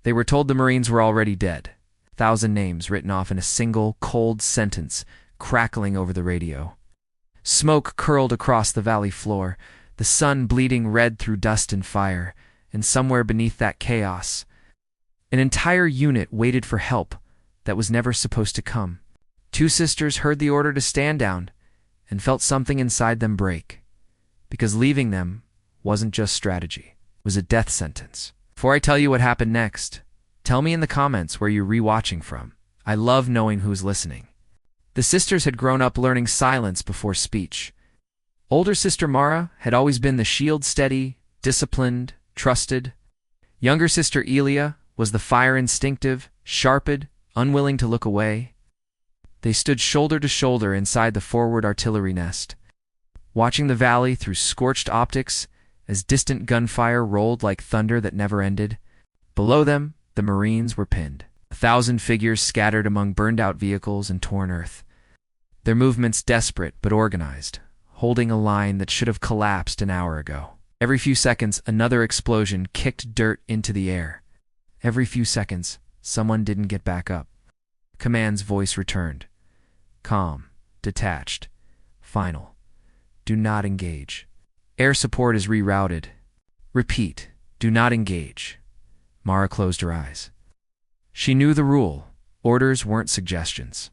They were told the Marines were already dead. 1,000 names written off in a single, cold sentence, crackling over the radio. Smoke curled across the valley floor, the sun bleeding red through dust and fire, and somewhere beneath that chaos, an entire unit waited for help that was never supposed to come. Two sisters heard the order to stand down and felt something inside them break, because leaving them wasn't just strategy, it was a death sentence. Before I tell you what happened next, tell me in the comments where you're rewatching from. I love knowing who's listening. The sisters had grown up learning silence before speech. Older sister Mara had always been the shield-steady, disciplined, trusted. Younger sister Elia was the fire instinctive, sharpened, unwilling to look away. They stood shoulder to shoulder inside the forward artillery nest, watching the valley through scorched optics as distant gunfire rolled like thunder that never ended. Below them, the Marines were pinned, 1,000 figures scattered among burned-out vehicles and torn earth. Their movements desperate but organized, holding a line that should have collapsed an hour ago. Every few seconds, another explosion kicked dirt into the air. Every few seconds, someone didn't get back up. Command's voice returned. Calm, detached, final. Do not engage. Air support is rerouted. Repeat, do not engage. Mara closed her eyes. She knew the rule. Orders weren't suggestions.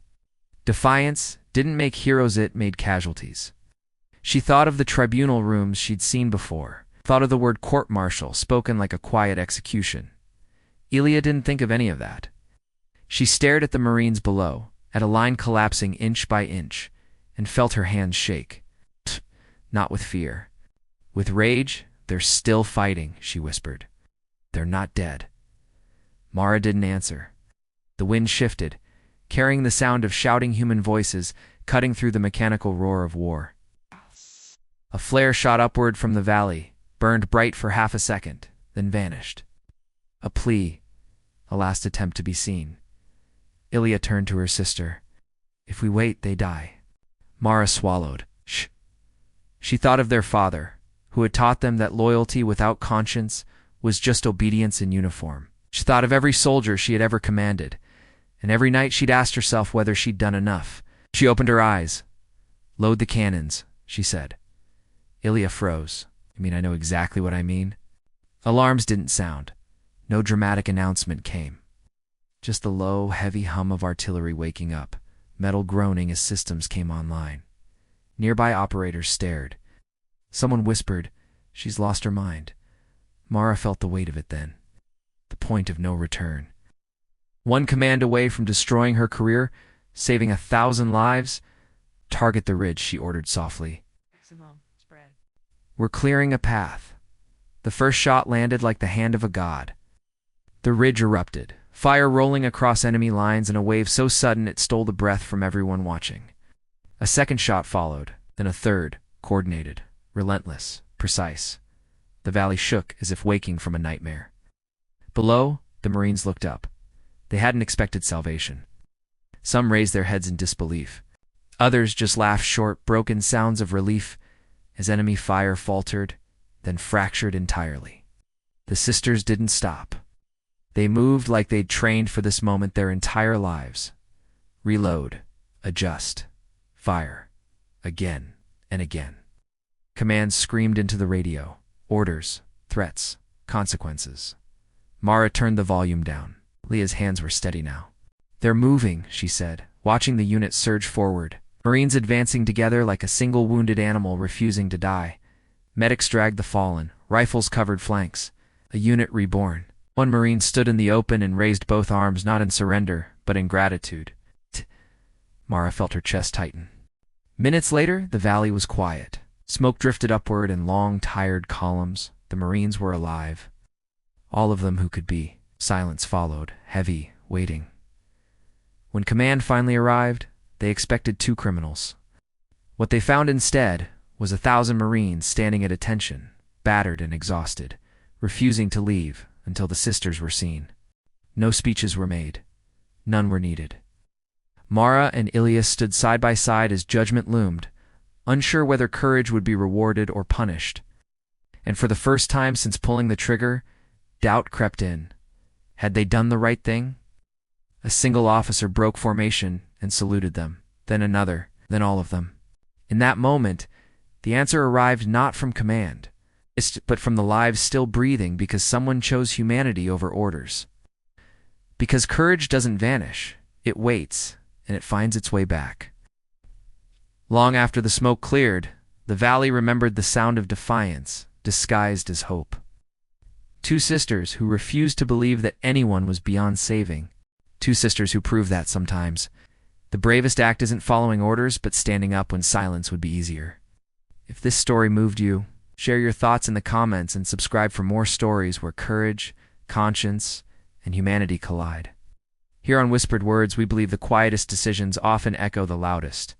Defiance didn't make heroes, it made casualties. She thought of the tribunal rooms she'd seen before, thought of the word court-martial spoken like a quiet execution. Elia didn't think of any of that. She stared at the Marines below, at a line collapsing inch by inch, and felt her hands shake. Not with fear. With rage. They're still fighting, she whispered. They're not dead. Mara didn't answer. The wind shifted, carrying the sound of shouting human voices, cutting through the mechanical roar of war. A flare shot upward from the valley, burned bright for half a second, then vanished. A plea, a last attempt to be seen. Ilia turned to her sister. If we wait, they die. Mara swallowed. Shh. She thought of their father, who had taught them that loyalty without conscience was just obedience in uniform. She thought of every soldier she had ever commanded, and every night she'd asked herself whether she'd done enough. She opened her eyes. Load the cannons, she said. Ilia froze. You mean I know exactly what I mean? Alarms didn't sound. No dramatic announcement came. Just the low, heavy hum of artillery waking up, metal groaning as systems came online. Nearby operators stared. Someone whispered, "She's lost her mind." Mara felt the weight of it then. The point of no return. One command away from destroying her career, saving 1,000 lives. Target the ridge, she ordered softly. We're clearing a path. The first shot landed like the hand of a god. The ridge erupted, fire rolling across enemy lines in a wave so sudden it stole the breath from everyone watching. A second shot followed, then a third, coordinated, relentless, precise. The valley shook as if waking from a nightmare. Below, the Marines looked up. They hadn't expected salvation. Some raised their heads in disbelief. Others just laughed short, broken sounds of relief as enemy fire faltered, then fractured entirely. The sisters didn't stop. They moved like they'd trained for this moment their entire lives. Reload, adjust, fire, again and again. Commands screamed into the radio. Orders, threats, consequences. Mara turned the volume down. Leah's hands were steady now. They're moving, she said, watching the unit surge forward. Marines advancing together like a single wounded animal refusing to die. Medics dragged the fallen, rifles covered flanks. A unit reborn. One Marine stood in the open and raised both arms, not in surrender, but in gratitude. Mara felt her chest tighten. Minutes later, the valley was quiet. Smoke drifted upward in long, tired columns. The Marines were alive. All of them who could be. Silence followed, heavy, waiting. When command finally arrived, they expected 2 criminals. What they found instead was 1,000 Marines standing at attention, battered and exhausted, refusing to leave until the sisters were seen. No speeches were made. None were needed. Mara and Ilia stood side by side as judgment loomed, unsure whether courage would be rewarded or punished. And for the first time since pulling the trigger, doubt crept in. Had they done the right thing? A single officer broke formation and saluted them, then another, then all of them. In that moment, the answer arrived not from command, but from the lives still breathing because someone chose humanity over orders. Because courage doesn't vanish, it waits, and it finds its way back. Long after the smoke cleared, the valley remembered the sound of defiance, disguised as hope. Two sisters who refused to believe that anyone was beyond saving. Two sisters who prove that sometimes. The bravest act isn't following orders, but standing up when silence would be easier. If this story moved you, share your thoughts in the comments and subscribe for more stories where courage, conscience, and humanity collide. Here on Whispered Words, we believe the quietest decisions often echo the loudest.